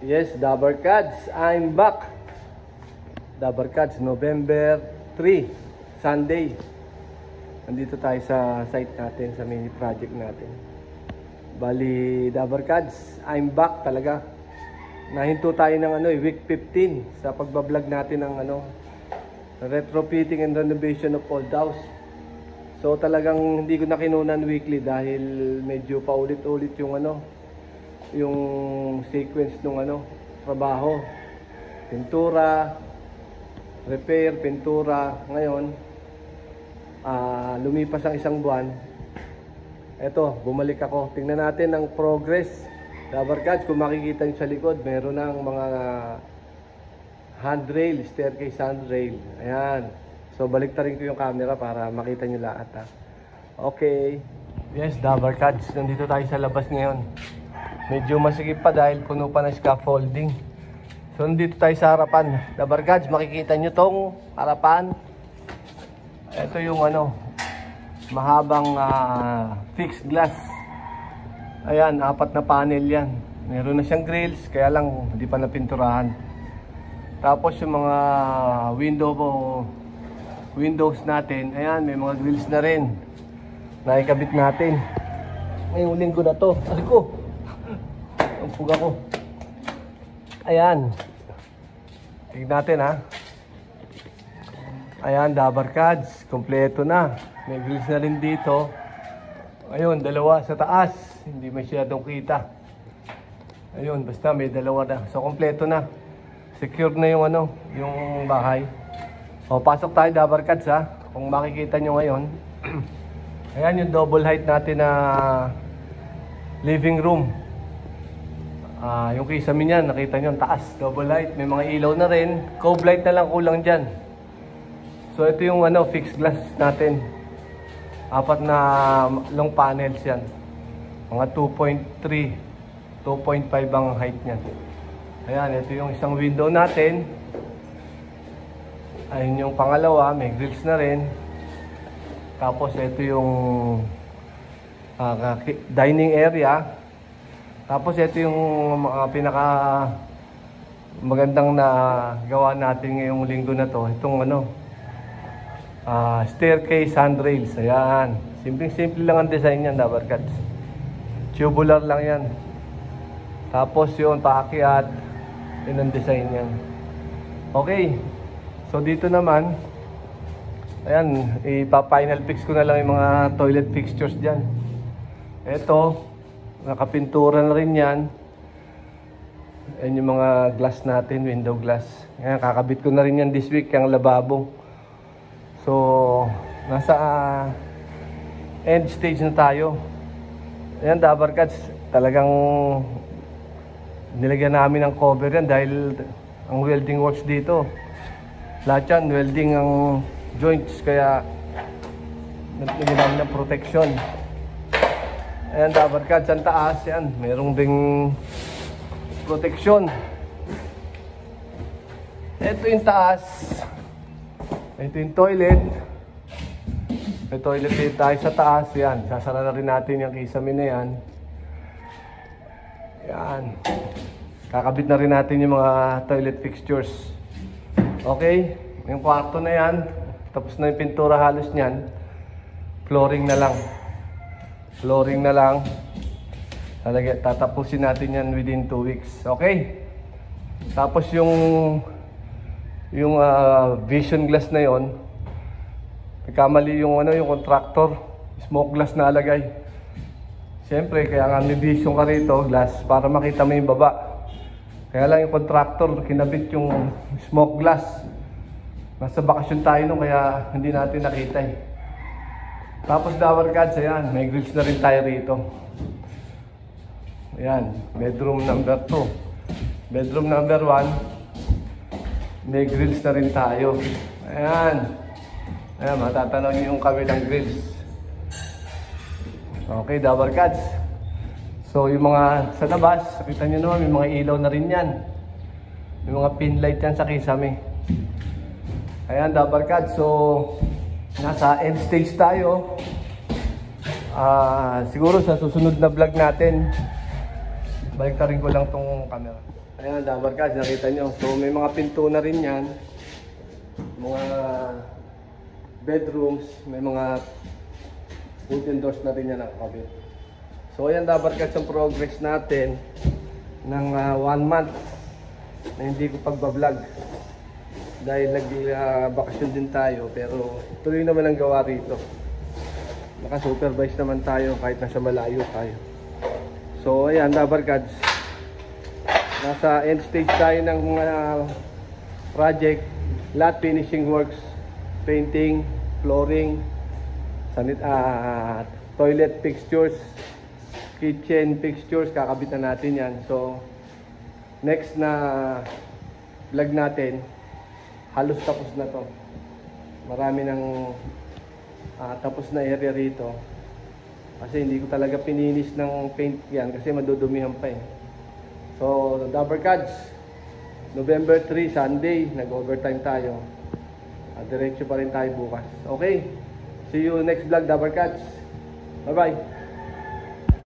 Yes, Dabber Cats, I'm back. Dabber Cats, November 3, Sunday. Nandito tayo sa site natin, sa mini project natin. Bali, Dabber Cats, I'm back talaga. Nahinto tayo ng week 15 sa pagbablog natin ng retrofitting and renovation of old house. So talagang hindi ko na kinunan weekly dahil medyo paulit-ulit yung sequence ng trabaho. Pintura, repair, pintura. Ngayon, lumipas ang isang buwan. Eto, bumalik ako. Tingnan natin ang progress. Dabber Cats, kung makikita nyo sa likod, meron ng mga handrail, staircase handrail. Ayan. So, baliktarin ko yung camera para makita nyo lahat. Okay. Yes, Dabber Cats, nandito tayo sa labas ngayon. Medyo masikip pa dahil puno pa ng scaffolding. So, nandito tayo sa harapan. Dabber Cats, makikita nyo tong harapan. Ito yung mahabang fixed glass. Ayan, 4 na panel yan. Meron na siyang grills, kaya lang hindi pa napinturahan. Tapos yung mga windows natin, ayan, may mga grills na rin. Naikabit natin. Ngayong linggo na to. Aray ko! Ang puga ko. Ayan. Tignan natin Ayan, Dabber Cats. Kompleto na. May grills na rin dito. Ayun, 2 sa taas. Hindi masyadong kita. Ayun, basta may 2 na. So, kompleto na. Secure na yung yung bahay. O, pasok tayo, Dabber Cats, Kung makikita nyo ngayon. Ayan yung double height natin na living room. Yung kisame niyan, nakita nyo, taas, double height. May mga ilaw na rin. Cove light na lang kulang dyan. So, ito yung fixed glass natin. 4 na long panels yan. Mga 2.3, 2.5 ang height niyan. Ayan, ito yung isang window natin. Ayun yung pangalawa, may grills na rin. Tapos ito yung dining area. Tapos ito yung pinaka magandang na gawa natin ngayong linggo na to. Itong staircase handrails. Ayan. Simple lang ang design niyan, Dabber Cats. Tubular lang yan. Tapos yun, paakyat. Yun ang design niyan. Okay. So dito naman, ayan, ipa-final fix ko na lang yung mga toilet fixtures dyan. Ito, nakapintura na rin yan. Ayan yung mga glass natin, window glass. Ayan, kakabit ko na rin yan this week, yung lababo. So, nasa end stage na tayo. Ayan, Dabber Cats, talagang nilagyan namin ng cover yan dahil ang welding works dito. Lahat yan, welding ang joints, kaya nilagyan namin ng protection. Ayan, Dabber Cats, ang taas, yan, mayroong ding protection. Ito yung taas. Ito yung toilet. May toilet din tayo sa taas. Yan, sasara na rin natin yung kisame na yan. Yan. Kakabit na rin natin yung mga toilet fixtures. Okay? Yung kwarto na yan. Tapos na yung pintura halos nyan. Flooring na lang. Flooring na lang. Tatapusin natin yan within 2 weeks. Okay? Tapos yung vision glass na yon, nagkamali yung yung contractor, smoke glass na alagay. Siyempre, kaya nga may vision ka rito, glass, para makita mo yung baba. Kaya lang yung contractor, kinabit yung smoke glass. Nasa bakasyon tayo nung, kaya hindi natin nakita Tapos Dabber Cats, ayan, may grills na rin tayo rito. Ayan, bedroom number 2. Bedroom number 1, may grills na rin tayo. Ayan. Ayan, matatanaw niyo yung kabilang grills. Okay, Dabber Cats. So, yung mga sa labas, kita nyo naman, may mga ilaw na rin yan. May mga pin light yan sa kisame. Ayan, Dabber Cats. So, nasa end stage tayo. Siguro sa susunod na vlog natin, baliktarin ko lang tong camera. Ayan, Dabarkads, nakita nyo. So, may mga pinto na rin yan. Mga bedrooms, may mga wooden doors na rin yan nakakabit. So, ayan, Dabarkads, ang progress natin ng 1 month na hindi ko pagbablog. Dahil nag-bakasyon din tayo, pero tuloy naman ang gawa rito. Naka-supervise naman tayo kahit nasa malayo tayo. So, ayan, Dabarkads. Nasa end stage tayo ng mga project, lahat finishing works, painting, flooring, toilet fixtures, kitchen fixtures, kakabitan natin yan. So, next na vlog natin, halos tapos na to. Marami ng tapos na area rito. Kasi hindi ko talaga pininis ng paint yan kasi madudumihan pa eh. So, Dabarkads, November 3, Sunday, nag-overtime tayo. Diretso pa rin tayo bukas. Okay? See you next vlog, Dabarkads. Bye-bye!